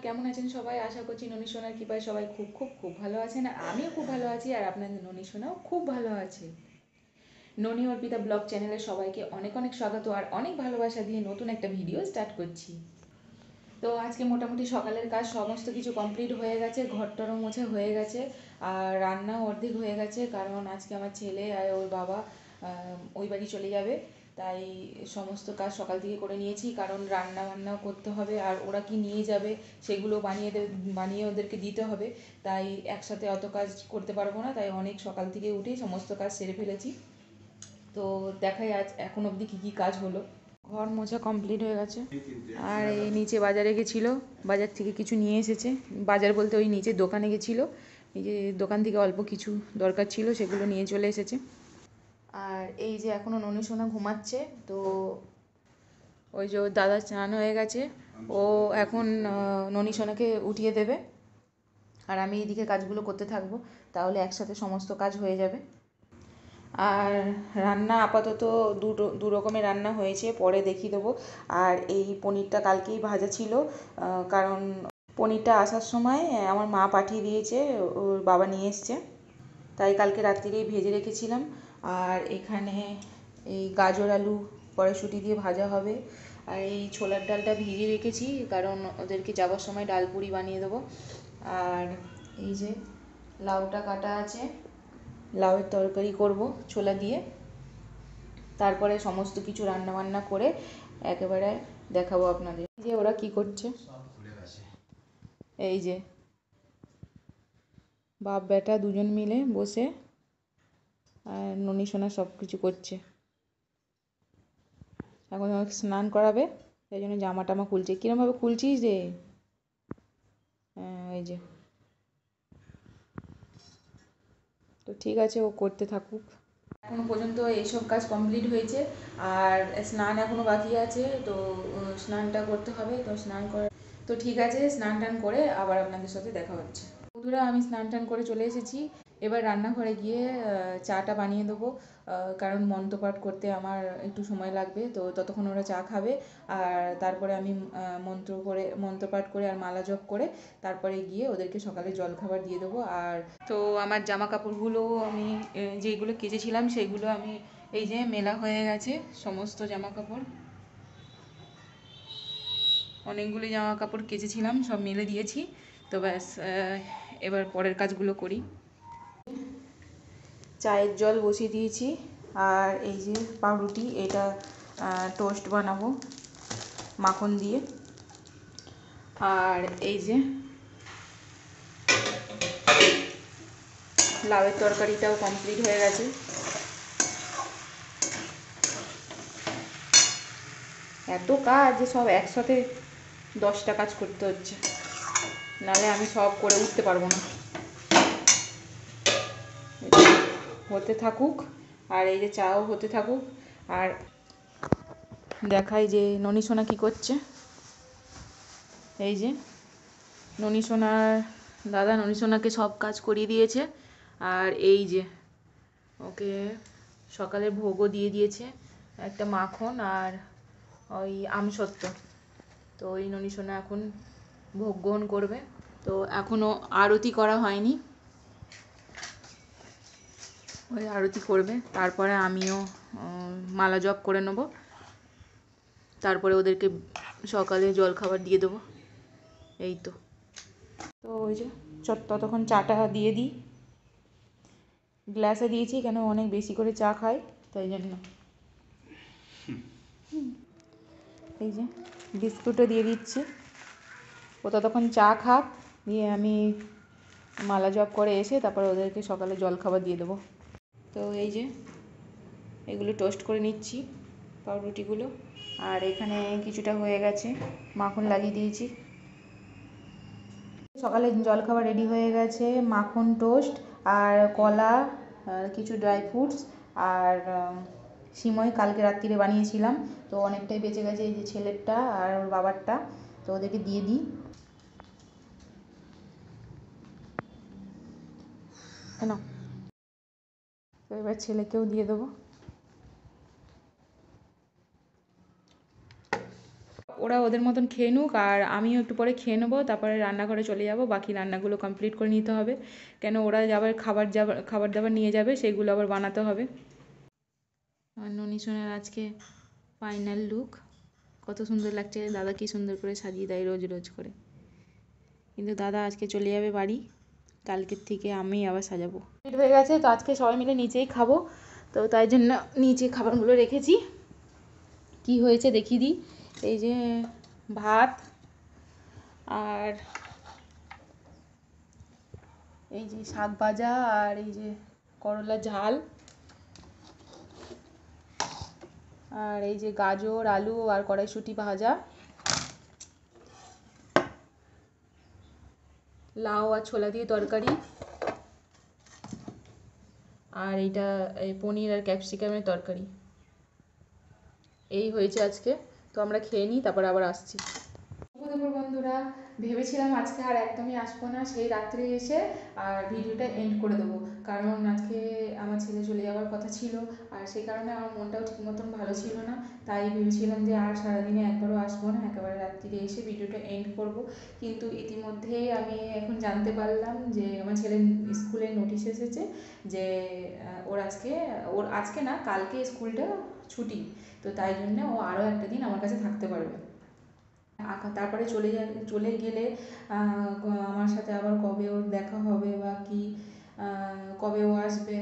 কেমন আছেন সবাই? আশা করছি ননী সোনার কৃপায় সবাই খুব খুব খুব ভালো আছেন। আমিও খুব ভালো আছি আর আপনাদের ননী সোনাও খুব ভালো আছে। ননী অর্পিতা ব্লগ চ্যানেলে সবাইকে অনেক অনেক স্বাগত আর অনেক ভালোবাসা দিয়ে নতুন একটা ভিডিও স্টার্ট করছি। তো আজকে মোটামুটি সকালের কাজ সমস্ত কিছু কমপ্লিট হয়ে গেছে, ঘরটারও মোছা হয়ে গেছে আর রান্নাও অর্ধেক হয়ে গেছে, কারণ আজকে আমার ছেলে আর ওর বাবা ওই বাড়ি চলে যাবে। তাই সমস্ত কাজ সকাল থেকে করে নিয়েছি, কারণ রান্না বান্নাও করতে হবে আর ওরা কি নিয়ে যাবে সেগুলো বানিয়ে ওদেরকে দিতে হবে। তাই একসাথে অত কাজ করতে পারবো না, তাই অনেক সকাল থেকে উঠেই সমস্ত কাজ সেরে ফেলেছি। তো দেখাই আজ এখন অবধি কী কী কাজ হলো। ঘর মোছা কমপ্লিট হয়ে গেছে আর এই নিচে বাজারে গেছিলো, বাজার থেকে কিছু নিয়ে এসেছে। বাজার বলতে ওই নিচে দোকানে গেছিলো, এই যে দোকান থেকে অল্প কিছু দরকার ছিল সেগুলো নিয়ে চলে এসেছে। আর এই যে এখনও ননী সোনা ঘুমাচ্ছে, তো ওই যে ওর দাদা স্নান হয়ে গেছে, ও এখন ননী সোনাকে উঠিয়ে দেবে আর আমি এইদিকে কাজগুলো করতে থাকবো, তাহলে একসাথে সমস্ত কাজ হয়ে যাবে। আর রান্না আপাতত দু রকমের রান্না হয়েছে, পরে দেখিয়ে দেবো। আর এই পনিরটা কালকেই ভাজা ছিল, কারণ পনিরটা আসার সময় আমার মা পাঠিয়ে দিয়েছে, ওর বাবা নিয়ে এসছে, তাই কালকে রাত্রিরেই ভেজে রেখেছিলাম। আর এখানে এই গাজর আলু কড়াইশুঁটি দিয়ে ভাজা হবে। আর এই ছোলার ডালটা ভিজিয়ে রেখেছি, কারণ ওদেরকে যাওয়ার সময় ডাল পুরি বানিয়ে দেবো। আর এই যে লাউটা কাটা আছে, লাউয়ের তরকারি করব ছোলা দিয়ে। তারপরে সমস্ত কিছু রান্না বান্না করে একেবারে দেখাবো আপনাদের যে ওরা কি করছে। এই যে বাপ বেটা দুজন মিলে বসে আর ননী সোনা সব কিছু করছে। এখন আমাকে স্নান করাবে, সেই জন্য জামা টামা খুলছে। কিরমভাবে খুলছিস রে? এই যে, তো ঠিক আছে, ও করতে থাকুক। এখনো পর্যন্ত এইসব কাজ কমপ্লিট হয়েছে আর স্নান এখনও বাকি আছে, তো স্নানটা করতে হবে। তো স্নান করে, তো ঠিক আছে, স্নান টান করে আবার আপনাদের সাথে দেখা হচ্ছে। বন্ধুরা, আমি স্নান টান করে চলে এসেছি, এবার রান্নাঘরে গিয়ে চাটা বানিয়ে দেবো, কারণ মন্ত্রপাঠ করতে আমার একটু সময় লাগবে। তো ততক্ষণ ওরা চা খাবে আর তারপরে আমি মন্ত্রপাঠ করে আর মালা জপ করে তারপরে গিয়ে ওদেরকে সকালে জলখাবার দিয়ে দেবো। আর তো আমার জামা কাপড়গুলো আমি যেইগুলো কেচেছিলাম সেইগুলো আমি এই যে মেলা হয়ে গেছে, সমস্ত জামা কাপড়, অনেকগুলি জামা কাপড় কেচেছিলাম, সব মেলে দিয়েছি। তো ব্যাস, এবার পরের কাজগুলো করি। চায়ের জল বসিয়ে দিয়েছি আর এই যে পাউরুটি, এটা টোস্ট বানাবো মাখন দিয়ে। আর এই যে লাউয়ের তরকারিটাও কমপ্লিট হয়ে গেছে। এত কাজ যে সব একসাথে 10টা কাজ করতে হচ্ছে, নাহলে আমি সব করে উঠতে পারবো না। হতে থাকুক আর এই যে চাও হতে থাকুক, আর দেখাই যে ননী সোনা কী করছে। এই যে ননী সোনার দাদা ননী সোনাকে সব কাজ করিয়ে দিয়েছে, আর এই যে ওকে সকালে ভোগও দিয়ে দিয়েছে, একটা মাখন আর ওই আমসত্ত্ব। তো ওই ননী সোনা এখন ভোগ গ্রহণ করবে। তো এখনও আরতি করা হয়নি, ওই আরতি করবে, তারপরে আমিও মালা জপ করে নেব, তারপরে ওদেরকে সকালে জলখাবার দিয়ে দেবো। এই তো ওই যে ততক্ষণ চাটা দিয়ে দিই, গ্লাসে দিয়েছি কেন অনেক বেশি করে চা খাই তাই জন্য। এই যে বিস্কুটও দিয়ে দিচ্ছি, ও ততক্ষণ চা খাক, দিয়ে আমি মালা জপ করে এসে তারপরে ওদেরকে সকালে জলখাবার দিয়ে দেবো। তো এই যে এগুলো টোস্ট করে নিচ্ছি পাউরুটিগুলো, আর এখানে কিছুটা হয়ে গেছে, মাখন লাগিয়ে দিয়েছি। সকালে জলখাবার রেডি হয়ে গেছে, মাখন টোস্ট আর কলা আর কিছু ড্রাই ফ্রুটস আর সিমই কালকে রাত্রিরে বানিয়েছিলাম, তো অনেকটাই বেঁচে গেছে, এই যে ছেলেরটা আর ওর বাবারটা, তো ওদেরকে দিয়ে দিই। কেন, তো এবার ছেলেকেও দিয়ে দেবো। ওরা ওদের মতন খেয়ে নিক, আর আমিও একটু পরে খেয়ে নেবো, তারপরে রান্নাঘরে চলে যাব, বাকি রান্নাগুলো কমপ্লিট করে নিতে হবে, কেন ওরা আবার খাবার দাবার নিয়ে যাবে, সেগুলো আবার বানাতে হবে। আমার ননি সোনার আজকে ফাইনাল লুক, কত সুন্দর লাগছে, দাদা কি সুন্দর করে সাজিয়ে দেয় রোজ রোজ করে। কিন্তু দাদা আজকে চলে যাবে বাড়ি, কালকের থেকে আমি আবার সাজাবো। হয়ে গেছে, তো আজকে সবাই মিলে নিচেই খাবো, তো তাই জন্য নিচে খাবারগুলো রেখেছি। কি হয়েছে দেখিয়ে দিই। এই যে ভাত, আর এই যে শাক ভাজা, আর এই যে করলা ঝাল, আর এই যে গাজর আলু আর কড়াইশুঁটি ভাজা, লাউ আর ছোলা দিয়ে তরকারি, আর এইটা এই পনির আর ক্যাপসিকামের তরকারি। এই হয়েছে আজকে। তো আমরা খেয়ে নিই, তারপর আবার আসছি। দুপুর বন্ধুরা, ভেবেছিলাম আজকে আর একদমই আসবো না, সেই রাত্রে এসে আর ভিডিওটা এন্ড করে দেবো, কারণ আজকে আমার ছেলে চলে যাওয়ার কথা ছিল, আর সেই কারণে আমার মনটাও ঠিক মতন ভালো ছিল না। তাই ভেবেছিলাম যে আর সারাদিনে একবারও আসবো না, একেবারে রাত্রিরে এসে ভিডিওটা এন্ড করব। কিন্তু ইতিমধ্যেই আমি এখন জানতে পারলাম যে আমার ছেলের স্কুলে নোটিশ এসেছে যে ওর আজকে না, কালকে স্কুলটা ছুটি, তো তাই জন্য ও আরও একটা দিন আমার কাছে থাকতে পারবে। তারপরে চলে গেলে আমার সাথে আবার কবে ওর দেখা হবে বা কি, কবে ও আসবে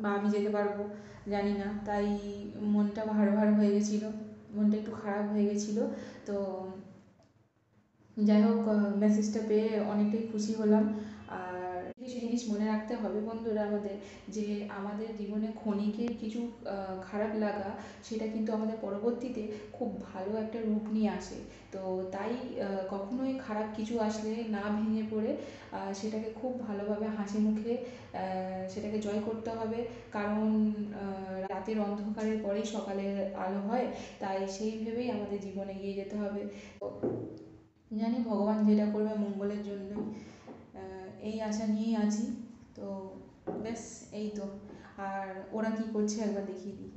বা আমি যেতে পারবো জানি না, তাই মনটা ভার ভার হয়ে গেছিলো, মনটা একটু খারাপ হয়ে গেছিলো। তো যাই হোক, মেসেজটা পেয়ে অনেকটাই খুশি হলাম। আর কিছু জিনিস মনে রাখতে হবে বন্ধুরা আমাদের, যে আমাদের জীবনে ক্ষণিকের কিছু খারাপ লাগা, সেটা কিন্তু আমাদের পরবর্তীতে খুব ভালো একটা রূপ নিয়ে আসে। তো তাই কখনোই খারাপ কিছু আসলে না ভেঙে পড়ে সেটাকে খুব ভালোভাবে হাসি মুখে সেটাকে জয় করতে হবে, কারণ রাতের অন্ধকারের পরেই সকালের আলো হয়, তাই সেই ভেবেই আমাদের জীবনে এগিয়ে যেতে হবে। জানি ভগবান যেটা করবে মঙ্গলের জন্যই, এই আশা নিয়েই আছি। তো ব্যাস, এই তো। আর ওরা কি করছে একবার দেখিয়ে দিই।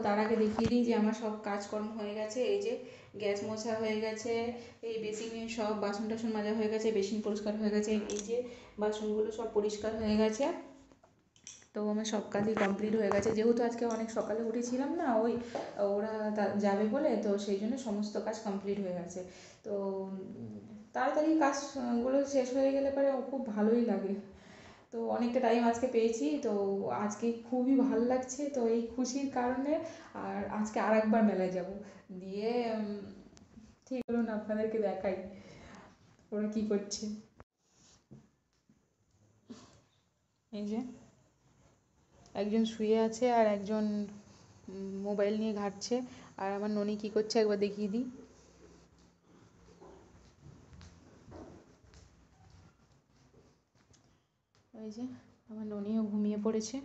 তার আগে দেখিয়ে দিই যে আমার সব কাজকর্ম হয়ে গেছে। এই যে গ্যাস মোছা হয়ে গেছে, এই বেসিনে সব বাসন টাসন মাজা হয়ে গেছে, বেসিন পরিষ্কার হয়ে গেছে, এই যে বাসনগুলো সব পরিষ্কার হয়ে গেছে। তো আমার সব কাজই কমপ্লিট হয়ে গেছে, যেহেতু আজকে অনেক সকালে উঠেছিলাম না, ওরা যাবে বলে, তো সেই জন্য সমস্ত কাজ কমপ্লিট হয়ে গেছে। তো তাড়াতাড়ি কাজগুলো শেষ হয়ে গেলে পরে খুব ভালোই লাগে। তো অনেকটা টাইম আজকে পেয়েছি, তো আজকে খুবই ভালো লাগছে, তো এই খুশির কারণে আর আজকে আর একবার মেলায় যাব, দিয়ে ঠিক বলুন আপনাদেরকে দেখাই ওরা কি করছে। এই যে একজন শুয়ে আছে আর একজন মোবাইল নিয়ে ঘাঁটছে, আর আমার ননি কি করছে একবার দেখিয়ে দিই। ওই যে আমার ননিও ঘুমিয়ে পড়েছে,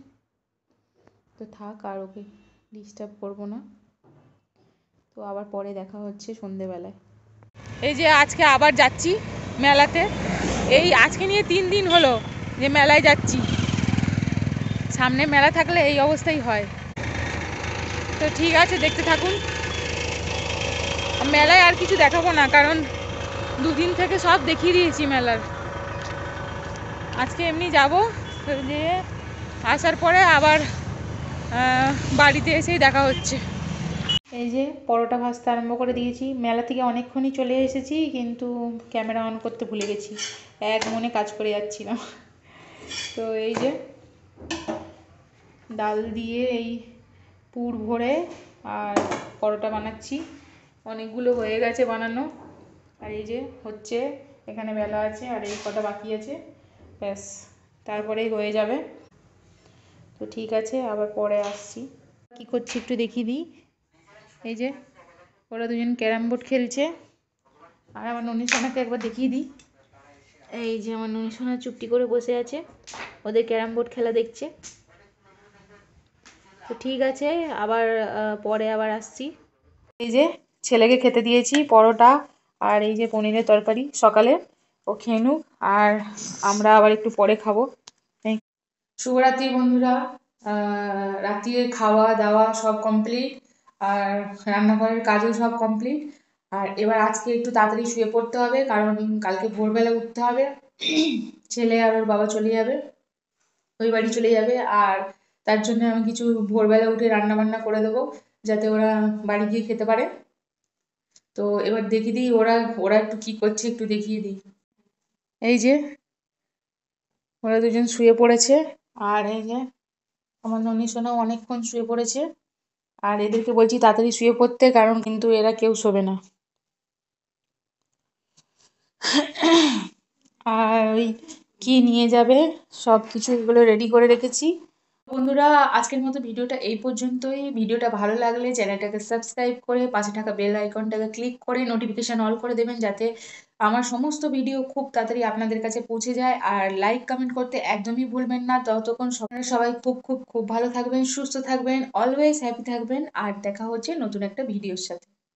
তো থাক, আর ওকে ডিস্টার্ব করবো না। তো আবার পরে দেখা হচ্ছে সন্ধেবেলায়। এই যে আজকে আবার যাচ্ছি মেলাতে, এই আজকে নিয়ে 3 দিন হলো যে মেলায় যাচ্ছি। সামনে মেলা থাকলে এই অবস্থাই হয়। তো ঠিক আছে, দেখতে থাকুন। মেলায় আর কিছু দেখাবো না, কারণ 2 দিন থেকে সব দেখিয়ে দিয়েছি মেলার। আজকে এমনি যাব, যে আসার পরে আবার বাড়িতে এসেই দেখা হচ্ছে। এই যে পরোটা ভাজতে আরম্ভ করে দিয়েছি। মেলা থেকে অনেকক্ষণই চলে এসেছি, কিন্তু ক্যামেরা অন করতে ভুলে গেছি, এক মনে কাজ করে যাচ্ছিলাম। তো এই যে ডাল দিয়ে এই পুর ভরে আর পরোটা বানাচ্ছি, অনেকগুলো হয়ে গেছে বানানো, আর এই যে হচ্ছে, এখানে বেলা আছে আর এই কটা বাকি আছে, ব্যাস তারপরেই হয়ে যাবে। তো ঠিক আছে, আবার পরে আসছি। কি করছি একটু দেখিয়ে দিই। এই যে ওরা দুজন ক্যারাম বোর্ড খেলছে, আর আমার ননি সোনাকে একবার দেখিয়ে দিই। এই যে আমার ননি সোনা চুপটি করে বসে আছে, ওদের ক্যারাম বোর্ড খেলা দেখছে। তো ঠিক আছে, আবার পরে আবার আসছি। এই যে ছেলেকে খেতে দিয়েছি পরোটা আর এই যে পনিরের তরকারি সকালে, ও খেয়ে নুক, আর আমরা আবার একটু পরে খাবো। শুভরাত্রি বন্ধুরা, রাত্রির খাওয়া দাওয়া সব কমপ্লিট, আর রান্নাঘরের কাজও সব কমপ্লিট। আর এবার আজকে একটু তাড়াতাড়ি শুয়ে পড়তে হবে, কারণ কালকে ভোরবেলা উঠতে হবে। ছেলে আর ওর বাবা চলে যাবে, ওই বাড়ি চলে যাবে। আর তার জন্য আমি কিছু ভোরবেলা উঠে রান্না বান্না করে দেবো, যাতে ওরা বাড়ি গিয়ে খেতে পারে। তো এবার দেখিয়ে দিই ওরা ওরা একটু কি করছে, একটু দেখিয়ে দিই। এই যে ওরা দুজন শুয়ে পড়েছে, আর এই যে আমার ননি সোনাও অনেকক্ষণ শুয়ে পড়েছে। আর এদেরকে বলছি তাড়াতাড়ি শুয়ে পড়তে, কারণ কিন্তু এরা কেউ শোবে না। আর ওই কি নিয়ে যাবে সব কিছু এগুলো রেডি করে রেখেছি। বন্ধুরা, আজকের মতো ভিডিওটা এই পর্যন্তই। ভিডিওটা ভালো লাগলে চ্যানেলটাকে সাবস্ক্রাইব করে পাশে থাকা বেল আইকনটাকে ক্লিক করে নোটিফিকেশন অল করে দেবেন, যাতে আমার সমস্ত ভিডিও খুব তাড়াতাড়ি আপনাদের কাছে পৌঁছে যায়। আর লাইক কমেন্ট করতে একদমই ভুলবেন না। ততক্ষণ সবাই খুব খুব খুব ভালো থাকবেন, সুস্থ থাকবেন, অলওয়েজ হ্যাপি থাকবেন। আর দেখা হচ্ছে নতুন একটা ভিডিওর সাথে।